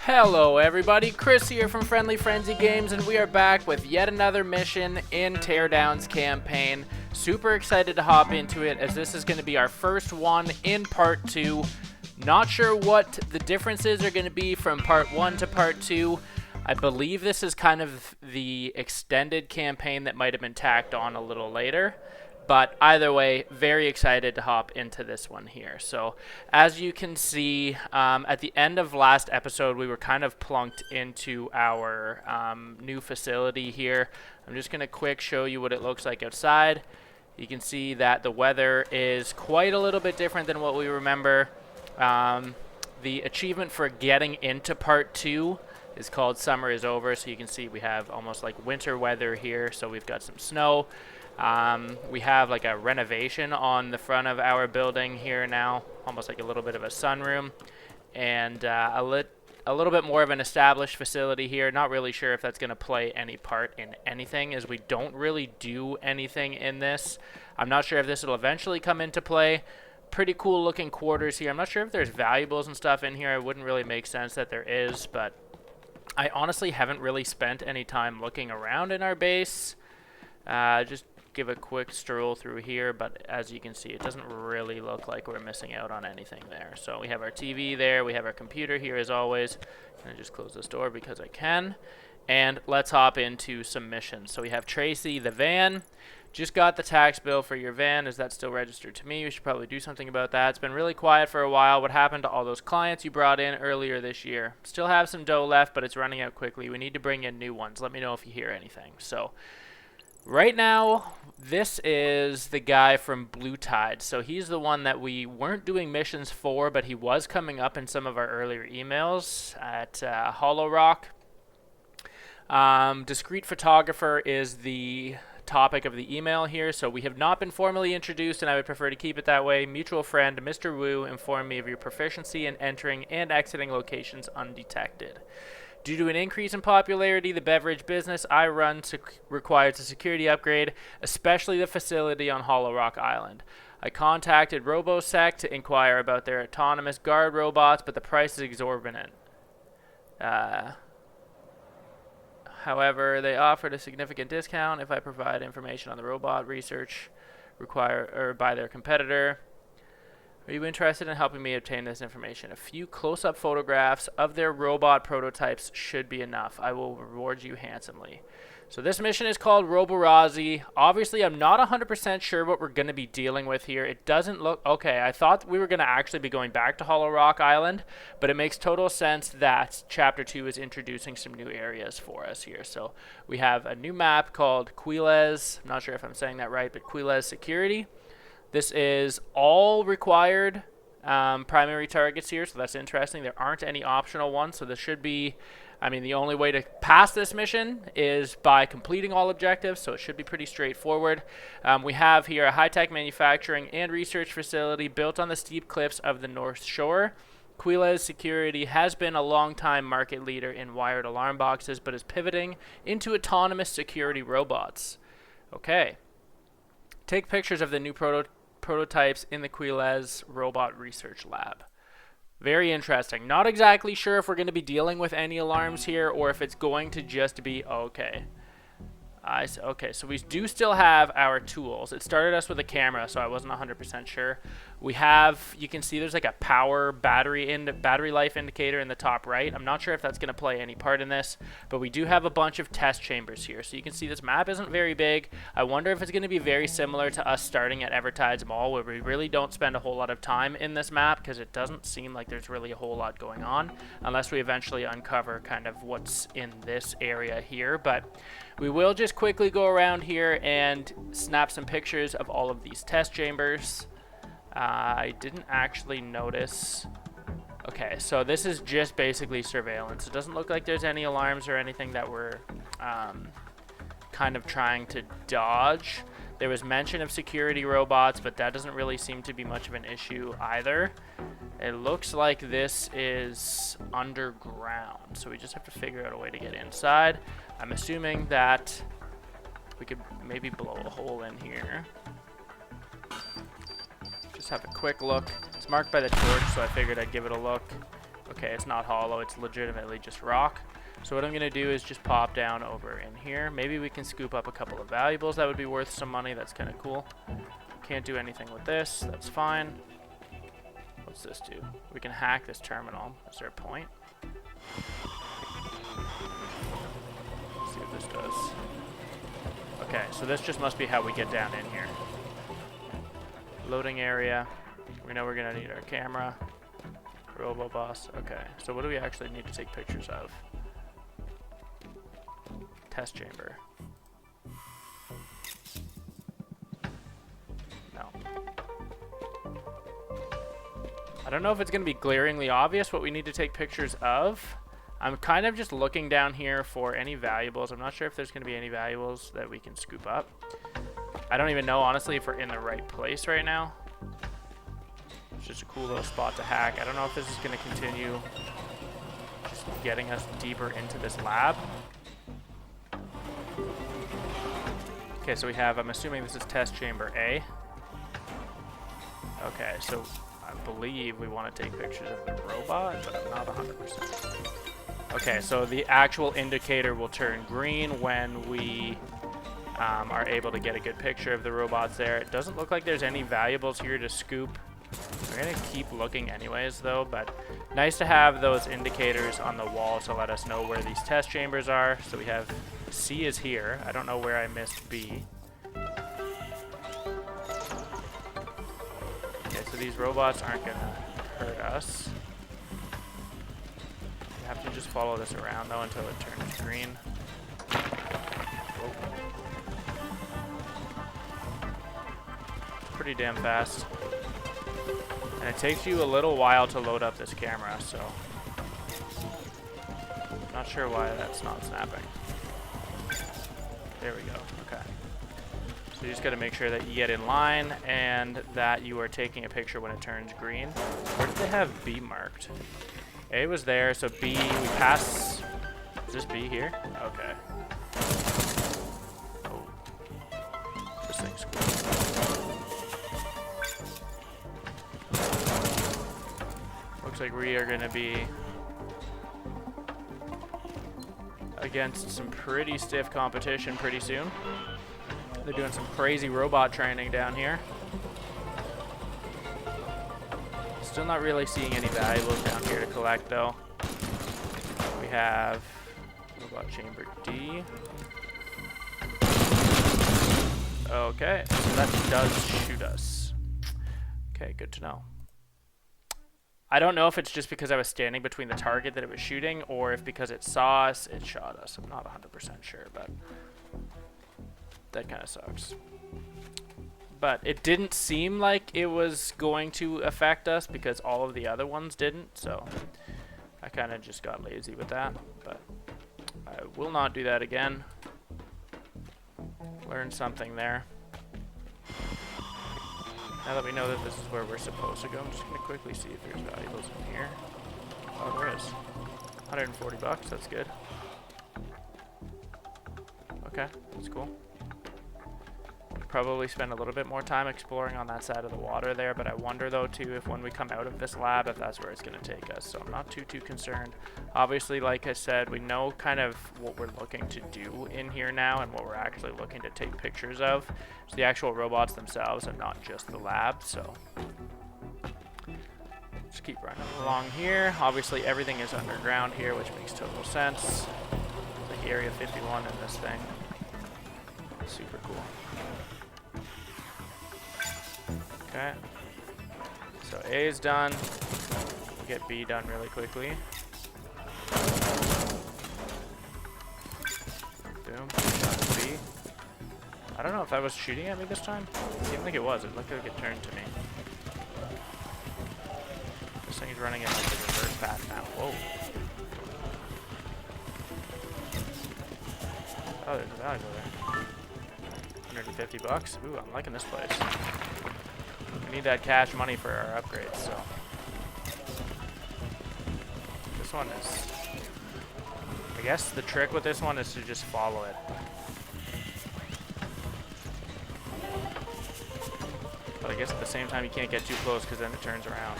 Hello everybody, Chris here from Friendly Frenzy Games, and we are back with yet another mission in Teardown's campaign. Super excited to hop into it, as this is going to be our first one in part 2. Not sure what the differences are going to be from part 1 to part 2. I believe this is kind of the extended campaign that might have been tacked on a little later. But either way, very excited to hop into this one here. So as you can see, at the end of last episode, we were kind of plunked into our new facility here. I'm just going to quick show you what it looks like outside. You can see that the weather is quite a little bit different than what we remember. The achievement for getting into part 2 is called Summer is Over. So you can see we have almost like winter weather here. So we've got some snow. We have like a renovation on the front of our building here now, almost like a little bit of a sunroom, and a little bit more of an established facility here. Not really sure if that's going to play any part in anything, as we don't really do anything in this. I'm not sure if this will eventually come into play. Pretty cool looking quarters here. I'm not sure if there's valuables and stuff in here. It wouldn't really make sense that there is, but I honestly haven't really spent any time looking around in our base. Just give a quick stroll through here, but as you can see, it doesn't really look like we're missing out on anything there. So we have our TV there, we have our computer here as always. I'm gonna just close this door because I can, and let's hop into some missions. So we have Tracy the van. Just got the tax bill for your van. Is that still registered to me? We should probably do something about that. It's been really quiet for a while. What happened to all those clients you brought in earlier this year? Still have some dough left, but it's running out quickly. We need to bring in new ones. Let me know if you hear anything. So right now, this is the guy from Blue Tide. So he's the one that we weren't doing missions for, but he was coming up in some of our earlier emails at Hollow Rock. Discreet photographer is the topic of the email here. So we have not been formally introduced, and I would prefer to keep it that way. Mutual friend, Mr. Wu, informed me of your proficiency in entering and exiting locations undetected. Due to an increase in popularity, the beverage business I run requires a security upgrade, especially the facility on Hollow Rock Island. I contacted Roborazzi to inquire about their autonomous guard robots, but the price is exorbitant. However, they offered a significant discount if I provide information on the robot research by their competitor. Are you interested in helping me obtain this information? A few close-up photographs of their robot prototypes should be enough. I will reward you handsomely. So this mission is called Roborazzi. Obviously, I'm not 100% sure what we're going to be dealing with here. It doesn't look... Okay, I thought we were going to actually be going back to Hollow Rock Island, but it makes total sense that Chapter 2 is introducing some new areas for us here. So we have a new map called Quilez. I'm not sure if I'm saying that right, but Quilez Security. This is all required primary targets here, so that's interesting. There aren't any optional ones, so this should be... I mean, the only way to pass this mission is by completing all objectives, so it should be pretty straightforward. We have here a high-tech manufacturing and research facility built on the steep cliffs of the North Shore. Quilez Security has been a long-time market leader in wired alarm boxes, but is pivoting into autonomous security robots. Okay. Take pictures of the new prototypes in the Quilez Robot Research Lab. Very interesting. Not exactly sure if we're going to be dealing with any alarms here or if it's going to just be okay. Okay, so we do still have our tools. It started us with a camera, so I wasn't 100% sure. We have, you can see there's like a power battery life indicator in the top right. I'm not sure if that's going to play any part in this, but we do have a bunch of test chambers here. So you can see this map isn't very big. I wonder if it's going to be very similar to us starting at Evertides Mall, where we really don't spend a whole lot of time in this map because it doesn't seem like there's really a whole lot going on unless we eventually uncover kind of what's in this area here. But we will just quickly go around here and snap some pictures of all of these test chambers. I didn't actually notice. Okay, so this is just basically surveillance. It doesn't look like there's any alarms or anything that we're kind of trying to dodge. There was mention of security robots, but that doesn't really seem to be much of an issue either. It looks like this is underground, so we just have to figure out a way to get inside. I'm assuming that we could maybe blow a hole in here. Just have a quick look. It's marked by the torch, so I figured I'd give it a look. Okay, it's not hollow, it's legitimately just rock. So what I'm gonna do is just pop down over in here. Maybe we can scoop up a couple of valuables that would be worth some money. That's kind of cool. Can't do anything with this, that's fine. What's this do? We can hack this terminal. Is there a point? Let's see what this does. Okay, so this just must be how we get down in here. Loading area. We know we're gonna need our camera. Roboboss. Okay, so what do we actually need to take pictures of? Test chamber. No. I don't know if it's going to be glaringly obvious what we need to take pictures of. I'm kind of just looking down here for any valuables. I'm not sure if there's going to be any valuables that we can scoop up. I don't even know, honestly, if we're in the right place right now. It's just a cool little spot to hack. I don't know if this is going to continue just getting us deeper into this lab. Okay, so we have, I'm assuming this is test chamber A. Okay, so I believe we want to take pictures of the robot, but I'm not 100%. Okay, so the actual indicator will turn green when we are able to get a good picture of the robots there. It doesn't look like there's any valuables here to scoop. We're going to keep looking anyways, though, but nice to have those indicators on the wall to let us know where these test chambers are. So we have C is here. I don't know where I missed B. Okay, so these robots aren't going to hurt us. We have to just follow this around, though, until it turns green. Oh. Pretty damn fast. And it takes you a little while to load up this camera, so not sure why that's not snapping. There we go. Okay. So you just got to make sure that you get in line and that you are taking a picture when it turns green. Where did they have B marked? A was there, so B, we pass. Is this B here? Okay. Oh. This thing's cool. Looks like we are going to be against some pretty stiff competition pretty soon. They're doing some crazy robot training down here. Still not really seeing any valuables down here to collect, though. We have robot chamber D. Okay, so that does shoot us. Okay, good to know. I don't know if it's just because I was standing between the target that it was shooting, or if because it saw us, it shot us. I'm not 100% sure, but that kind of sucks. But it didn't seem like it was going to affect us because all of the other ones didn't, so I kind of just got lazy with that. But I will not do that again. Learned something there. Now that we know that this is where we're supposed to go, I'm just going to quickly see if there's valuables in here. Oh, there is. 140 bucks, that's good. Okay, that's cool. Probably spend a little bit more time exploring on that side of the water there, but I wonder though too if when we come out of this lab if that's where it's going to take us, so I'm not too concerned. Obviously, like I said, we know kind of what we're looking to do in here now and what we're actually looking to take pictures of. So the actual robots themselves and not just the lab, so just keep running along here. Obviously everything is underground here, which makes total sense. Like Area 51 in this thing. Super cool. Okay, so A is done. We'll get B done really quickly. Boom, shot to B. I don't know if that was shooting at me this time. It seemed like it was. It looked like it turned to me. This thing's running in like the reverse path now. Whoa. Oh, there's a value there. 150 bucks. Ooh, I'm liking this place. We need that cash money for our upgrades, so. This one is, I guess the trick with this one is to just follow it. But I guess at the same time you can't get too close because then it turns around.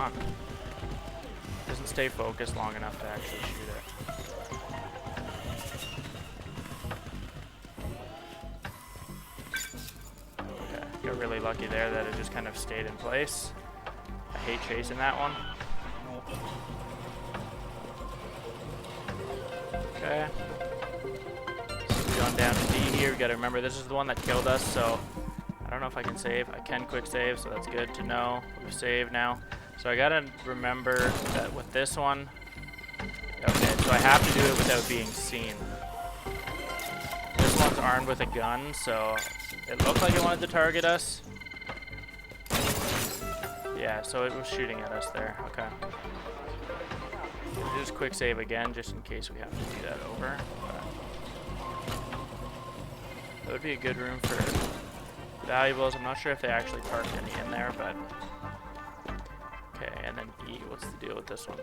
on? Doesn't stay focused long enough to actually shoot it. Okay, got really lucky there that it just kind of stayed in place. I hate chasing that one. Okay. So going down to D here. We gotta remember this is the one that killed us, so I don't know if I can save. I can quick save, so that's good to know. We've saved now. So I gotta remember that with this one, okay, so I have to do it without being seen. This one's armed with a gun, so it looked like it wanted to target us. Yeah, so it was shooting at us there, okay. Just quick save again, just in case we have to do that over. That would be a good room for valuables. I'm not sure if they actually parked any in there, but okay. And then E, what's the deal with this one?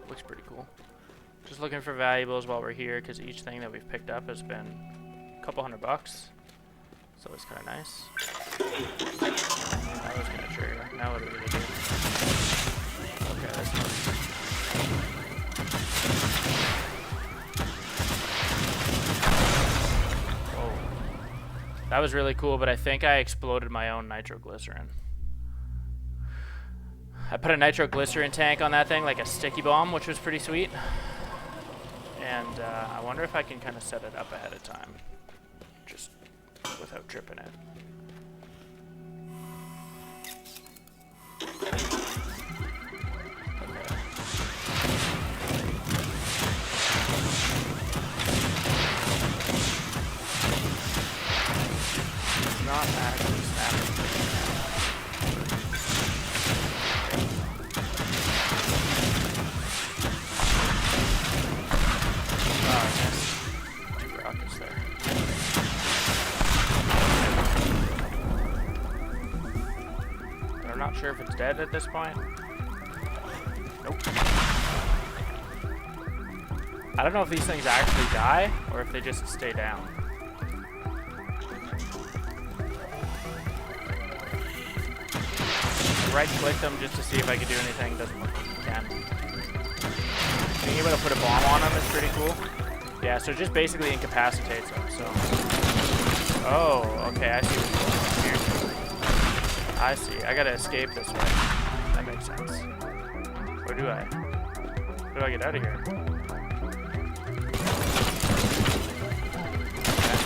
Looks pretty cool. Just looking for valuables while we're here, because each thing that we've picked up has been a couple $100, so it's kind of nice. That was gonna trigger. Now what do we do? Okay, that's not. Whoa. That was really cool, but I think I exploded my own nitroglycerin. I put a nitroglycerin tank on that thing, like a sticky bomb, which was pretty sweet. And I wonder if I can kind of set it up ahead of time, just without tripping it. Not actually snapping. Oh, I missed. 2 rockets there. I'm not sure if it's dead at this point. Nope. I don't know if these things actually die or if they just stay down. Right-click them just to see if I can do anything. Doesn't look like you can. Being able to put a bomb on them is pretty cool. Yeah, so it just basically incapacitates them. So, oh, okay, I see what's going on here. I see. I gotta escape this way. That makes sense. Where do I? How do I get out of here? Okay.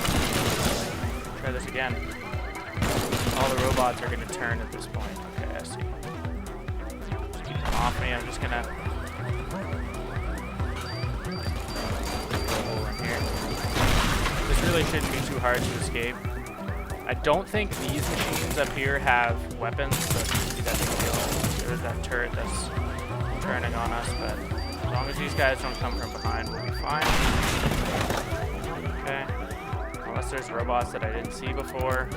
Try this again. All the robots are gonna turn at this point. Okay, I see. Just keep them off me. I'm just gonna go in here. This really shouldn't be too hard to escape. I don't think these machines up here have weapons, so it should be that big deal. There's that turret that's turning on us, but as long as these guys don't come from behind, we'll be fine. Okay. Unless there's robots that I didn't see before.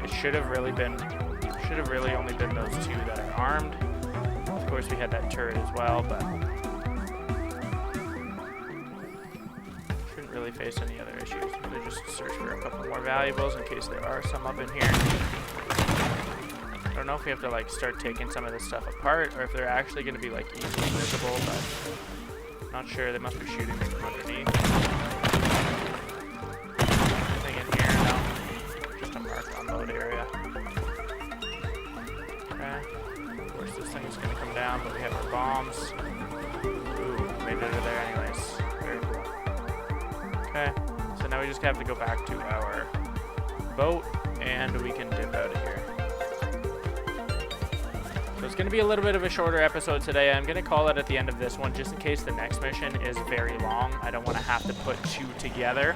It should have really only been those 2 that are armed. Of course, we had that turret as well, but shouldn't really face any other issues. Really just search for a couple more valuables in case there are some up in here. I don't know if we have to like start taking some of this stuff apart or if they're actually going to be like easily visible, but I'm not sure. They must be shooting me from underneath. Anything in here? No. Just a marked unload area. Okay. Of course, this thing is going to come down, but we have our bombs. Ooh, made it over there anyways. Very cool. Okay, so now we just have to go back to our boat, and we can dip out of here. So it's going to be a little bit of a shorter episode today. I'm going to call it at the end of this one, just in case the next mission is very long. I don't want to have to put 2 together.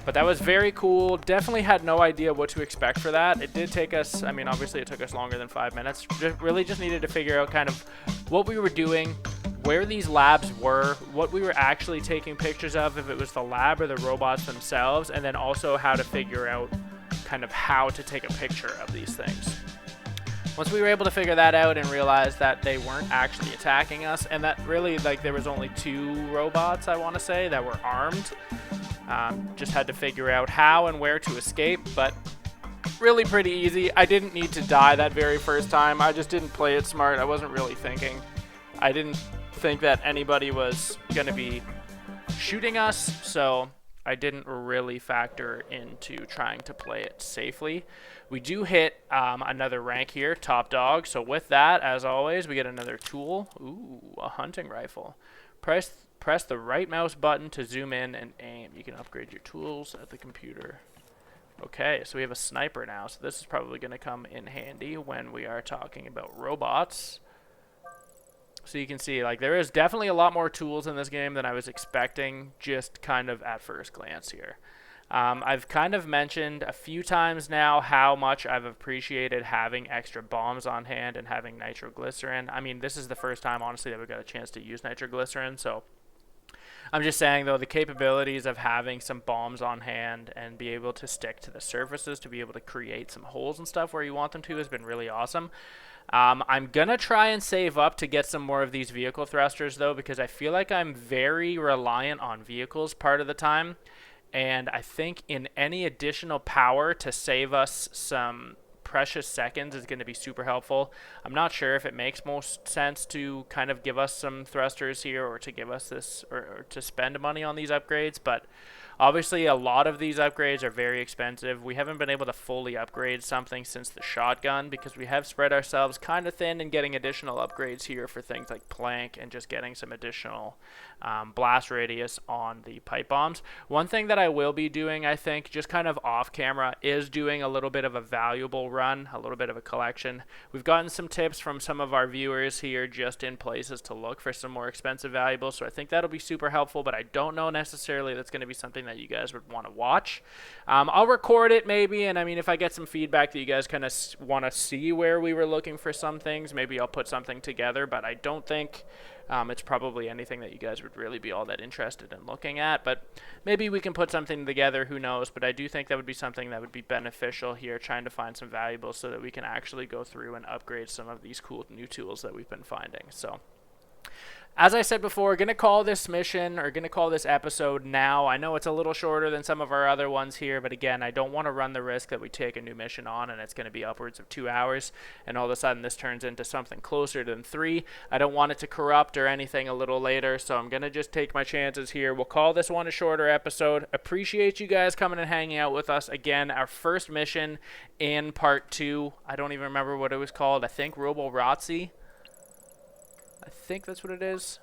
But that was very cool. Definitely had no idea what to expect for that. It did take us, I mean, obviously it took us longer than 5 minutes. Really just needed to figure out kind of what we were doing, where these labs were, what we were actually taking pictures of, if it was the lab or the robots themselves, and then also how to figure out kind of how to take a picture of these things. Once we were able to figure that out and realize that they weren't actually attacking us, and that really, like, there was only 2 robots, I want to say, that were armed, just had to figure out how and where to escape, but really pretty easy. I didn't need to die that very first time. I just didn't play it smart. I wasn't really thinking. I didn't think that anybody was going to be shooting us, so I didn't really factor into trying to play it safely. We do hit another rank here, top dog. So with that, as always, we get another tool. Ooh, a hunting rifle. Press the right mouse button to zoom in and aim. You can upgrade your tools at the computer. Okay, so we have a sniper now, so this is probably going to come in handy when we are talking about robots. So you can see, like, there is definitely a lot more tools in this game than I was expecting, just kind of at first glance here. I've kind of mentioned a few times now how much I've appreciated having extra bombs on hand and having nitroglycerin. I mean, this is the first time, honestly, that we got a chance to use nitroglycerin, so I'm just saying, though, the capabilities of having some bombs on hand and be able to stick to the surfaces to be able to create some holes and stuff where you want them to has been really awesome. I'm going to try and save up to get some more of these vehicle thrusters, though, because I feel like I'm very reliant on vehicles part of the time. And I think in any additional power to save us some precious seconds is going to be super helpful. I'm not sure if it makes most sense to kind of give us some thrusters here or to give us this or to spend money on these upgrades, but obviously a lot of these upgrades are very expensive. We haven't been able to fully upgrade something since the shotgun because we have spread ourselves kind of thin in getting additional upgrades here for things like plank and just getting some additional blast radius on the pipe bombs. One thing that I will be doing, I think, just kind of off camera, is doing a little bit of a valuable run, a little bit of a collection. We've gotten some tips from some of our viewers here just in places to look for some more expensive valuables, so I think that'll be super helpful, but I don't know necessarily that's going to be something that you guys would want to watch. I'll record it maybe, and I mean, if I get some feedback that you guys kind of want to see where we were looking for some things, maybe I'll put something together, but I don't think it's probably anything that you guys would really be all that interested in looking at, but maybe we can put something together, who knows, but I do think that would be something that would be beneficial here, trying to find some valuables so that we can actually go through and upgrade some of these cool new tools that we've been finding. So as I said before, going to call this mission, or going to call this episode now. I know it's a little shorter than some of our other ones here, but again, I don't want to run the risk that we take a new mission on and it's going to be upwards of 2 hours, and all of a sudden this turns into something closer than 3. I don't want it to corrupt or anything a little later, so I'm going to just take my chances here. We'll call this one a shorter episode. Appreciate you guys coming and hanging out with us. Again, our first mission in part 2. I don't even remember what it was called. I think Roborazzi. I think that's what it is.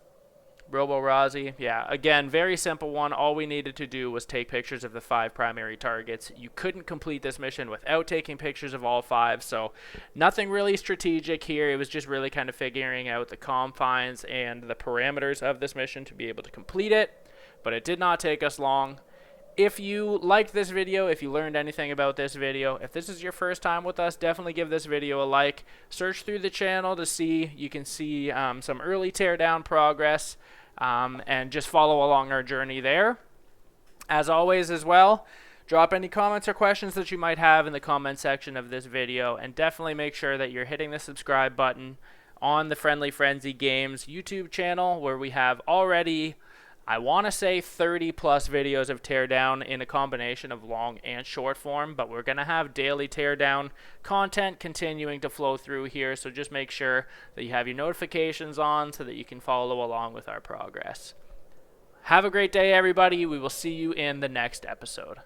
Roborazzi. Yeah, again, very simple one. All we needed to do was take pictures of the 5 primary targets. You couldn't complete this mission without taking pictures of all 5, so nothing really strategic here. It was just really kind of figuring out the confines and the parameters of this mission to be able to complete it, but it did not take us long. If you liked this video, if you learned anything about this video, if this is your first time with us, definitely give this video a like. Search through the channel to see, you can see some early teardown progress, and just follow along our journey there. As always as well, drop any comments or questions that you might have in the comment section of this video, and definitely make sure that you're hitting the subscribe button on the Friendly Frenzy Games YouTube channel, where we have already, I want to say, 30 plus videos of teardown in a combination of long and short form, but we're going to have daily teardown content continuing to flow through here, so just make sure that you have your notifications on so that you can follow along with our progress. Have a great day, everybody. We will see you in the next episode.